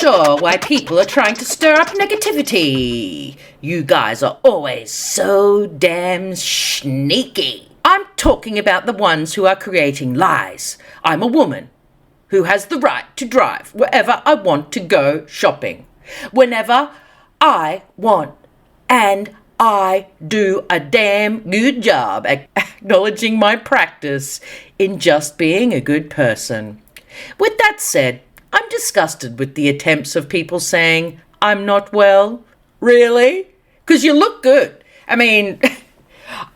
sure why people are trying to stir up negativity. You guys are always so damn sneaky. I'm talking about the ones who are creating lies. I'm a woman who has the right to drive wherever I want to go shopping, whenever I want, and I do a damn good job at acknowledging my practice in just being a good person. With that said, I'm disgusted with the attempts of people saying, I'm not well. Really? Because you look good. I mean,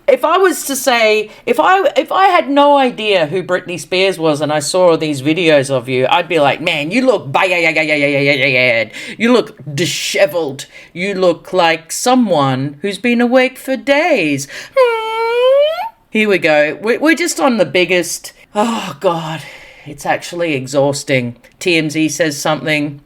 if I was to say, if I had no idea who Britney Spears was and I saw these videos of you, I'd be like, man, you look bad. You look disheveled. You look like someone who's been awake for days. Here we go. We're just on the biggest. Oh, God. It's actually exhausting. TMZ says something.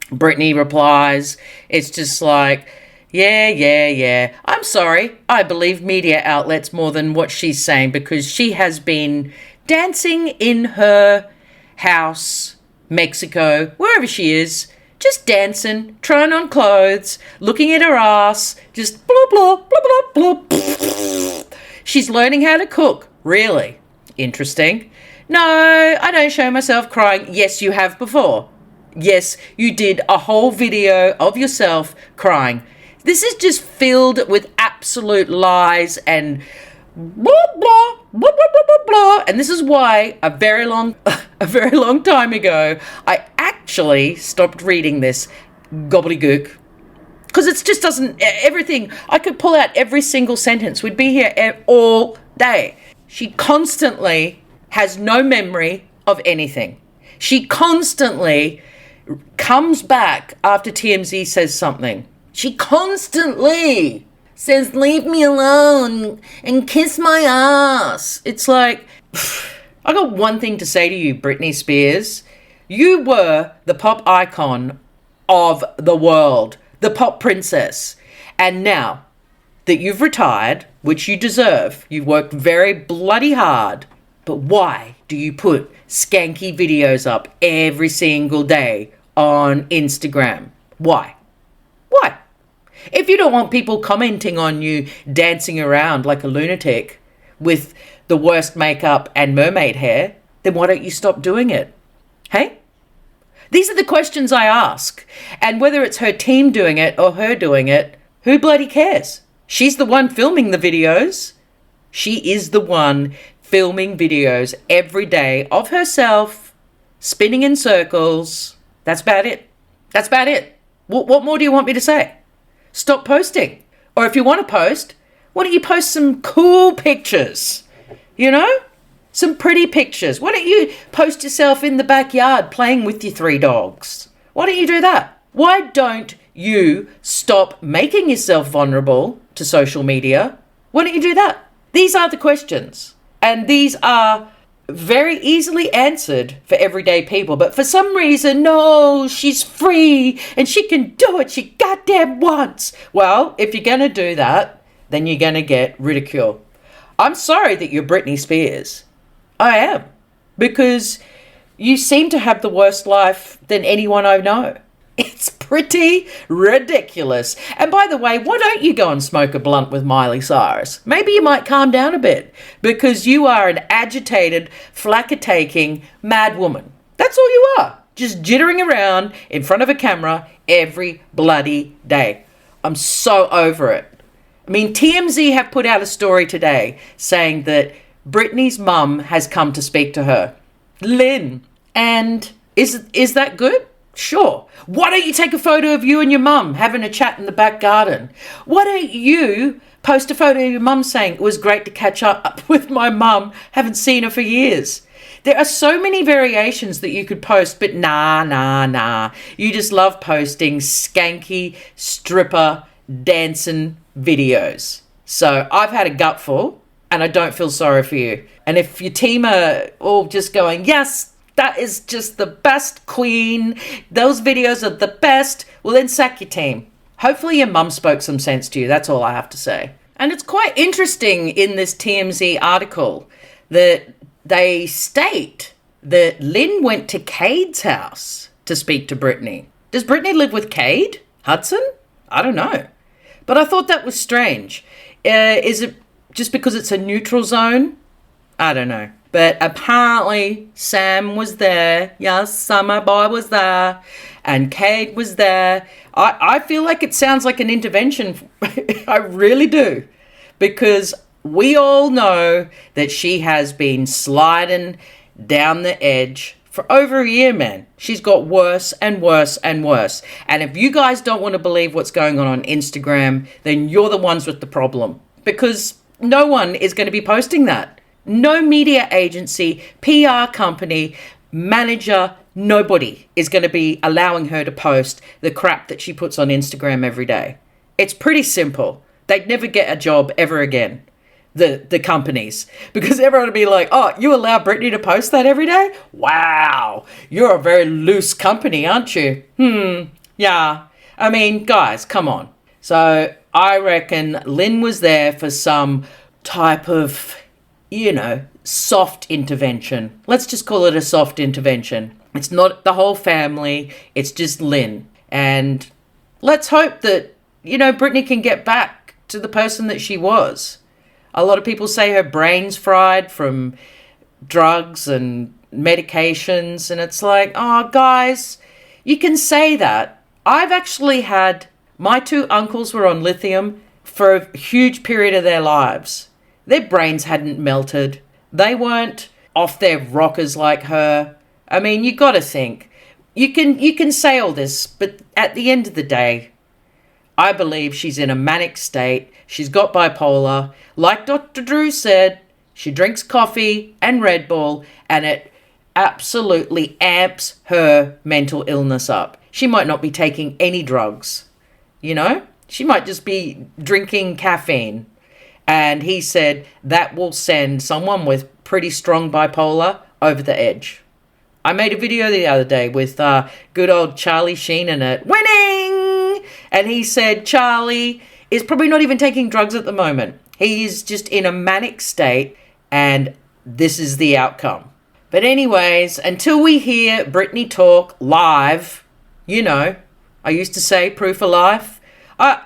Britney replies. It's just like, yeah. I'm sorry. I believe media outlets more than what she's saying because she has been dancing in her house, Mexico, wherever she is, just dancing, trying on clothes, looking at her ass, just blah, blah, blah, blah, blah. She's learning how to cook. Really? Interesting. No, I don't show myself crying. Yes, you have before. Yes, you did a whole video of yourself crying. This is just filled with absolute lies and blah, blah, blah, blah, blah, blah, blah. And this is why a very long time ago, I actually stopped reading this gobbledygook. Because it just doesn't, everything, I could pull out every single sentence. We'd be here all day. She constantly has no memory of anything. She constantly comes back after TMZ says something. She constantly says, leave me alone and kiss my ass. It's like, I got one thing to say to you, Britney Spears. You were the pop icon of the world, the pop princess. And now that you've retired, which you deserve, you've worked very bloody hard, but why do you put skanky videos up every single day on Instagram? Why? Why? If you don't want people commenting on you dancing around like a lunatic with the worst makeup and mermaid hair, then why don't you stop doing it? Hey? These are the questions I ask. And whether it's her team doing it or her doing it, who bloody cares? She's the one filming the videos. She is the one filming videos every day of herself, spinning in circles. That's about it. That's about it. What more do you want me to say? Stop posting. Or if you want to post, why don't you post some cool pictures? You know? Some pretty pictures. Why don't you post yourself in the backyard playing with your 3 dogs? Why don't you do that? Why don't you stop making yourself vulnerable to social media? Why don't you do that? These are the questions. And these are very easily answered for everyday people. But for some reason, no, she's free and she can do what she goddamn wants. Well, if you're going to do that, then you're going to get ridicule. I'm sorry that you're Britney Spears. I am. Because you seem to have the worst life than anyone I know. It's pretty ridiculous. And by the way, why don't you go and smoke a blunt with Miley Cyrus? Maybe you might calm down a bit because you are an agitated, flacker-taking mad woman. That's all you are. Just jittering around in front of a camera every bloody day. I'm so over it. I mean, TMZ have put out a story today saying that Britney's mum has come to speak to her. Lynn. And is that good? Sure. Why don't you take a photo of you and your mum having a chat in the back garden? Why don't you post a photo of your mum saying it was great to catch up with my mum, haven't seen her for years? There are so many variations that you could post, but nah. You just love posting skanky stripper dancing videos. So I've had a gutful and I don't feel sorry for you. And if your team are all just going, yes, that is just the best, queen. Those videos are the best. Well, then sack your team. Hopefully your mum spoke some sense to you. That's all I have to say. And it's quite interesting in this TMZ article that they state that Lynn went to Cade's house to speak to Britney. Does Britney live with Cade Hudson? I don't know. But I thought that was strange. Is it just because it's a neutral zone? I don't know. But apparently Sam was there. Yes, Summer Boy was there. And Cade was there. I feel like it sounds like an intervention. I really do. Because we all know that she has been sliding down the edge for over a year, man. She's got worse and worse and worse. And if you guys don't want to believe what's going on Instagram, then you're the ones with the problem. Because no one is going to be posting that. No media agency, PR company, manager, nobody is going to be allowing her to post the crap that she puts on Instagram every day. It's pretty simple. They'd never get a job ever again, the companies, because everyone would be like, oh, you allow Britney to post that every day? Wow, you're a very loose company, aren't you? Yeah. I mean, guys, come on. So I reckon Lynn was there for some type of, soft intervention. Let's just call it a soft intervention. It's not the whole family. It's just Lynn. And let's hope that, Britney can get back to the person that she was. A lot of people say her brain's fried from drugs and medications. And it's like, oh, guys, you can say that. I've actually had, my two uncles were on lithium for a huge period of their lives. Their brains hadn't melted. They weren't off their rockers like her. I mean, you got to think. You can say all this, but at the end of the day, I believe she's in a manic state. She's got bipolar. Like Dr. Drew said, she drinks coffee and Red Bull, and it absolutely amps her mental illness up. She might not be taking any drugs, She might just be drinking caffeine. And he said that will send someone with pretty strong bipolar over the edge. I made a video the other day with good old Charlie Sheen in it. Winning! And he said Charlie is probably not even taking drugs at the moment. He's just in a manic state, and this is the outcome. But anyways, until we hear Britney talk live, I used to say proof of life.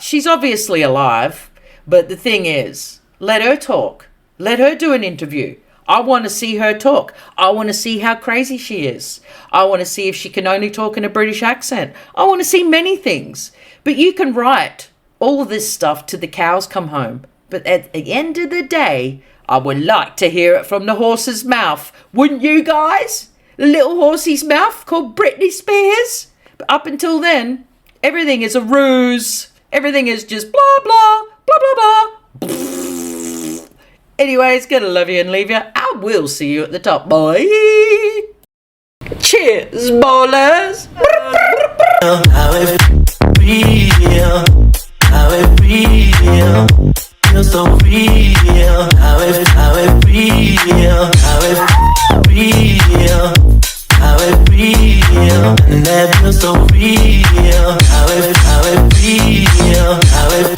She's obviously alive. But the thing is, let her talk. Let her do an interview. I want to see her talk. I want to see how crazy she is. I want to see if she can only talk in a British accent. I want to see many things. But you can write all of this stuff till the cows come home. But at the end of the day, I would like to hear it from the horse's mouth. Wouldn't you guys? The little horsey's mouth called Britney Spears. But up until then, everything is a ruse. Everything is just blah, blah, blah, blah, blah. Anyways, gonna love you and leave you. I will see you at the top, boy. Cheers, ballers. How it feel, how it feel, feel so real. How it feel, how it feel, how it feel, and that feels so real. How it feel, how it